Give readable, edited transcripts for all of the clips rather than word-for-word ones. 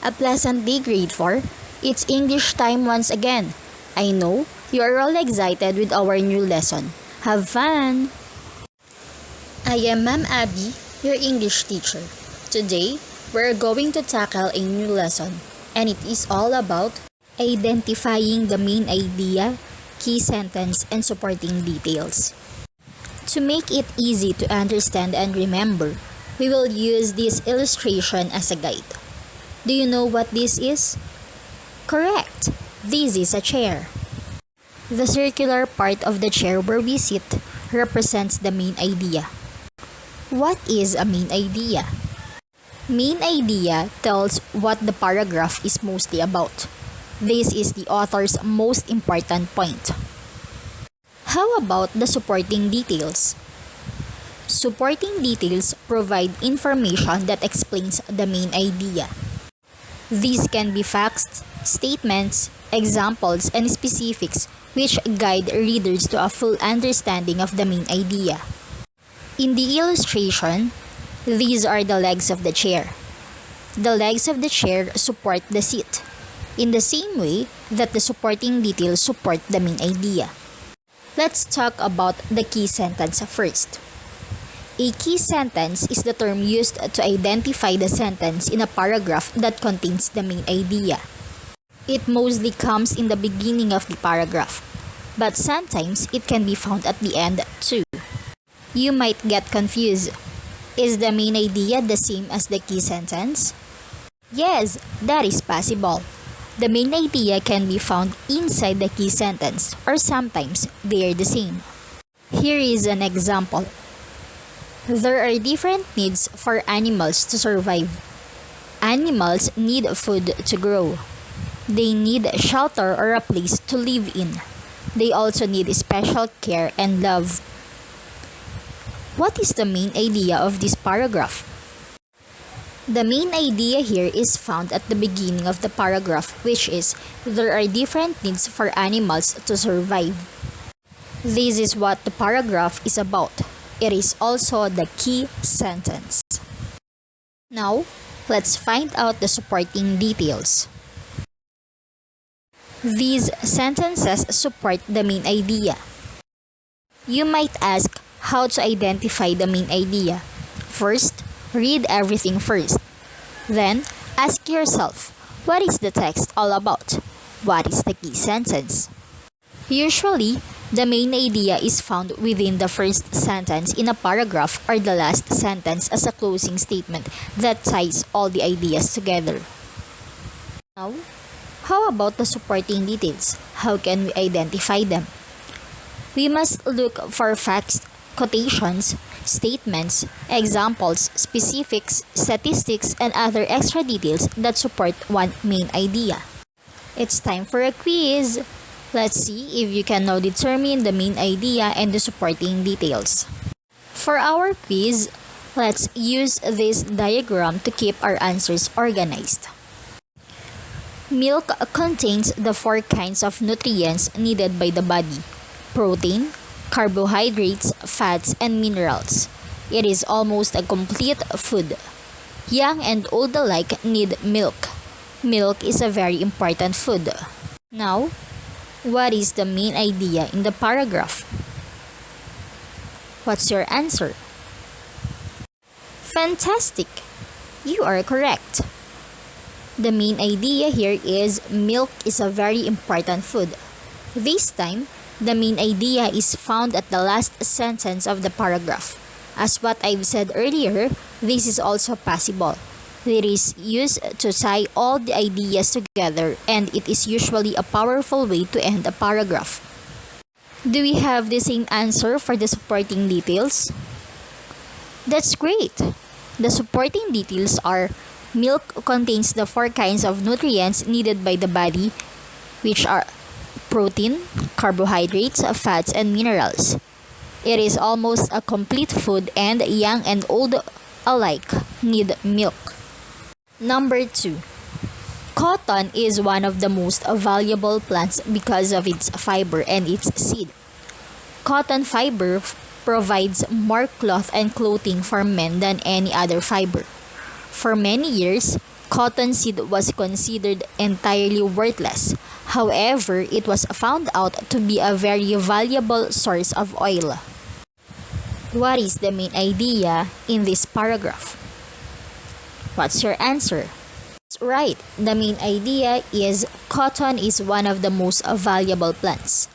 A pleasant day, grade 4. It's English time once again. I know you are all excited with our new lesson. Have fun! I am Ma'am Abby, your English teacher. Today, we're going to tackle a new lesson, and it is all about identifying the main idea, key sentence, and supporting details. To make it easy to understand and remember, we will use this illustration as a guide. Do you know what this is? Correct! This is a chair. The circular part of the chair where we sit represents the main idea. What is a main idea? Main idea tells what the paragraph is mostly about. This is the author's most important point. How about the supporting details? Supporting details provide information that explains the main idea. These can be facts, statements, examples, and specifics which guide readers to a full understanding of the main idea. In the illustration, these are the legs of the chair. The legs of the chair support the seat, in the same way that the supporting details support the main idea. Let's talk about the key sentence first. A key sentence is the term used to identify the sentence in a paragraph that contains the main idea. It mostly comes in the beginning of the paragraph, but sometimes it can be found at the end too. You might get confused. Is the main idea the same as the key sentence? Yes, that is possible. The main idea can be found inside the key sentence, or sometimes they are the same. Here is an example. There are different needs for animals to survive. Animals need food to grow. They need shelter or a place to live in. They also need special care and love. What is the main idea of this paragraph? The main idea here is found at the beginning of the paragraph, which is there are different needs for animals to survive. This is what the paragraph is about. It is also the key sentence. Now, let's find out the supporting details. These sentences support the main idea. You might ask how to identify the main idea. First, read everything first. Then, ask yourself, what is the text all about? What is the key sentence? Usually, the main idea is found within the first sentence in a paragraph or the last sentence as a closing statement that ties all the ideas together. Now, how about the supporting details? How can we identify them? We must look for facts, quotations, statements, examples, specifics, statistics, and other extra details that support one main idea. It's time for a quiz! Let's see if you can now determine the main idea and the supporting details. For our quiz, let's use this diagram to keep our answers organized. Milk contains the 4 kinds of nutrients needed by the body: protein, carbohydrates, fats, and minerals. It is almost a complete food. Young and old alike need milk. Milk is a very important food. Now, what is the main idea in the paragraph? What's your answer? Fantastic! You are correct. The main idea here is milk is a very important food. This time, the main idea is found at the last sentence of the paragraph. As what I've said earlier, this is also possible. It is used to tie all the ideas together, and it is usually a powerful way to end a paragraph. Do we have the same answer for the supporting details? That's great! The supporting details are milk contains the 4 kinds of nutrients needed by the body, which are protein, carbohydrates, fats, and minerals. It is almost a complete food, and young and old alike need milk. Number 2. Cotton is one of the most valuable plants because of its fiber and its seed. Cotton fiber provides more cloth and clothing for men than any other fiber. For many years, cottonseed was considered entirely worthless. However, it was found out to be a very valuable source of oil. What is the main idea in this paragraph? What's your answer? Right, the main idea is cotton is one of the most valuable plants.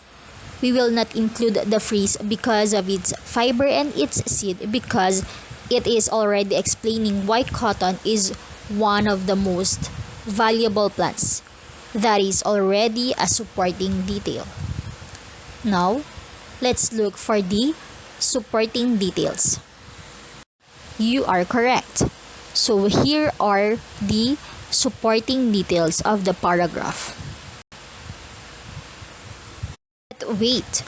We will not include the phrase because of its fiber and its seed because it is already explaining why cotton is one of the most valuable plants. That is already a supporting detail. Now, let's look for the supporting details. You are correct. So here are the supporting details of the paragraph. But wait,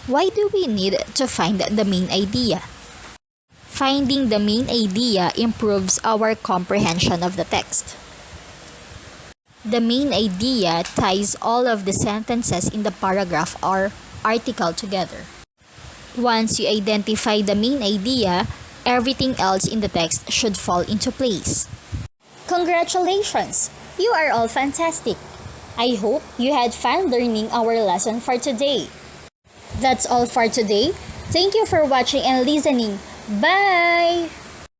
why do we need to find the main idea? Finding the main idea improves our comprehension of the text. The main idea ties all of the sentences in the paragraph or article together. Once you identify the main idea, everything else in the text should fall into place. Congratulations! You are all fantastic! I hope you had fun learning our lesson for today. That's all for today. Thank you for watching and listening. Bye!